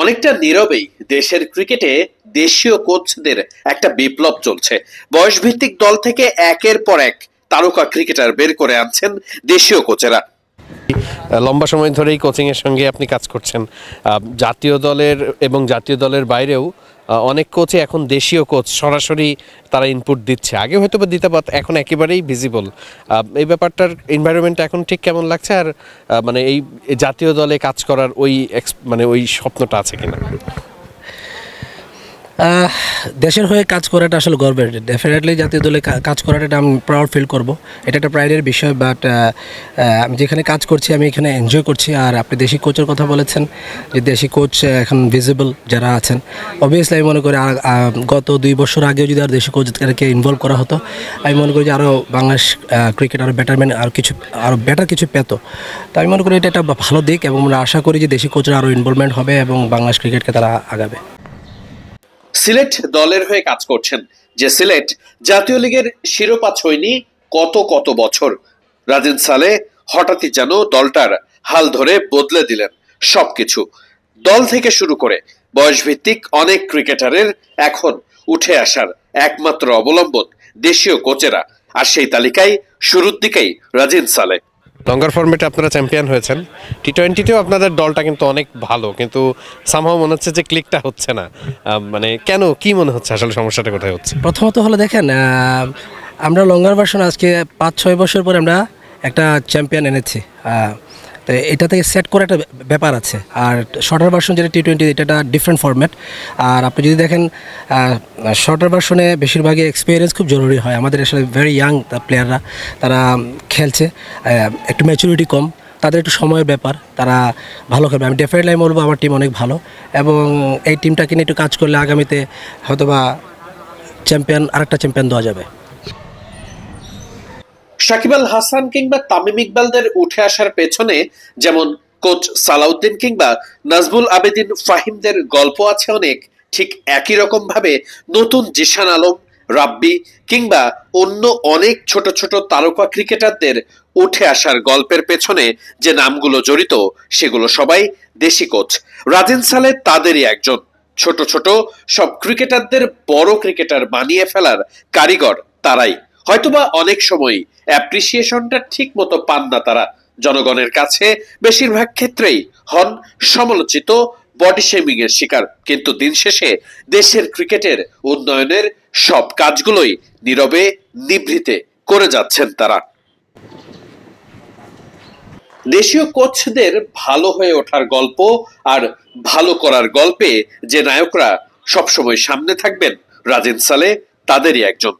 অনেকটা নীরবেই দেশের ক্রিকেটে দেশীয় কোচদের একটা বিপ্লব চলছে। বয়সভিত্তিক দল থেকে একের পর এক তারকা ক্রিকেটার বের করে আনছেন দেশীয় কোচেরা। লম্বা সময় ধরেই কোচিং এর সঙ্গে আপনি কাজ করছেন। জাতীয় দলের এবং জাতীয় দলের বাইরেও অনেক কোচই এখন দেশীয় কোচ সরাসরি তারা ইনপুট দিচ্ছে। আগে হয়তো বা দিতে পারত, এখন একেবারেই ভিজিবল। এই ব্যাপারটার এনভায়রনমেন্ট এখন ঠিক কেমন লাগছে? আর মানে এই জাতীয় দলে কাজ করার ওই স্বপ্নটা আছে কিনা? দেশের হয়ে কাজ করাটা আসলে গর্বের। ডেফিনেটলি জাতীয় দলে কাজ করাটা আমি প্রাউড ফিল করব, এটা একটা প্রাইডের বিষয়। বাট আমি যেখানে কাজ করছি আমি এখানে এনজয় করছি। আর আপনি দেশি কোচের কথা বলেছেন, যে দেশি কোচ এখন ভিজিবল যারা আছেন, অবভিয়াসলি আমি মনে করি গত 2 বছর আগেও যদি আর দেশি কোচদেরকে ইনভলভ করা হতো, আমি মনে করি যে আরও বাংলাদেশ ক্রিকেট আরও বেটারমেন্ট আরও বেটার কিছু পেত। তো আমি মনে করি এটা একটা ভালো দিক, এবং আমরা আশা করি যে দেশি কোচরা আরও ইনভলভমেন্ট হবে এবং বাংলাদেশ ক্রিকেটকে তারা আগাবে। সিলেট দলের হয়ে কাজ করছেন, যে সিলেট জাতীয় লিগের শিরোপা ছয়নি কত বছর। রাজিন সালে হঠাৎই যেন দলটার হাল ধরে বদলে দিলেন সবকিছু। দল থেকে শুরু করে বয়সভিত্তিক অনেক ক্রিকেটারের এখন উঠে আসার একমাত্র অবলম্বন দেশীয় কোচেরা। আর সেই তালিকায় শুরুর দিকেই রাজিন সালে। লঙ্গার ফরম্যাটে আপনারা চ্যাম্পিয়ন হয়েছেন, টি-20তেও আপনাদের দলটা কিন্তু অনেক ভালো, কিন্তু সামহাও মনে হচ্ছে যে ক্লিকটা হচ্ছে না। মানে কেন, কি মনে হচ্ছে আসলে সমস্যাটা কোথায় হচ্ছে? প্রথমত হলো দেখেন, আমরা লঙ্গার ভার্সন আজকে 5-6 বছর পরে আমরা একটা চ্যাম্পিয়ন এনেছি। তো এটা থেকে সেট করে একটা ব্যাপার আছে। আর শর্টার ভার্সন যেটা টি-20, এটা ডিফারেন্ট ফরম্যাট। আর আপনি যদি দেখেন শর্টার ভার্সনে বেশিরভাগই এক্সপিরিয়েন্স খুব জরুরি হয়। আমাদের আসলে ভেরি ইয়াং প্লেয়াররা তারা খেলছে, একটু ম্যাচুরিটি কম, তাদের একটু সময়ের ব্যাপার, তারা ভালো খেলবে। আমি ডেফিনেটলি বলবো আমার টিম অনেক ভালো, এবং এই টিমটাকে নিয়ে একটু কাজ করলে আগামীতে হয়তোবা আরেকটা চ্যাম্পিয়ন দেওয়া যাবে। সাকিব আল হাসান কিংবা তামিম ইকবালদের উঠে আসার পেছনে যেমন কোচ সালাউদ্দিন কিংবা নাজমুল আবেদিন ফাহিমদের গল্প আছে অনেক, ঠিক একই রকম ভাবে নতুন জিশান আলম, রাব্বি কিংবা অন্য অনেক ছোট ছোট তারকা ক্রিকেটারদের উঠে আসার গল্পের পেছনে যে নামগুলো জড়িত, সেগুলো সবাই দেশি কোচ। রাজিন সালে তাদেরই একজন। ছোট ছোট সব ক্রিকেটারদের বড় ক্রিকেটার বানিয়ে ফেলার কারিগর তারাই। হয়তোবা অনেক সময় অ্যাপ্রিসিয়েশনটা ঠিক মতো পান না তারা। জনগণের কাছে বেশিরভাগ ক্ষেত্রেই হন সমালোচিত, বডি শেমিং এর শিকার। কিন্তু দিন শেষে দেশের ক্রিকেটের উন্নয়নের সব কাজগুলোই নীরবে নিভৃতে করে যাচ্ছেন তারা। দেশীয় কোচদের ভালো হয়ে ওঠার গল্প আর ভালো করার গল্পে যে নায়করা সবসময় সামনে থাকবেন, রাজিন সালে তাদেরই একজন।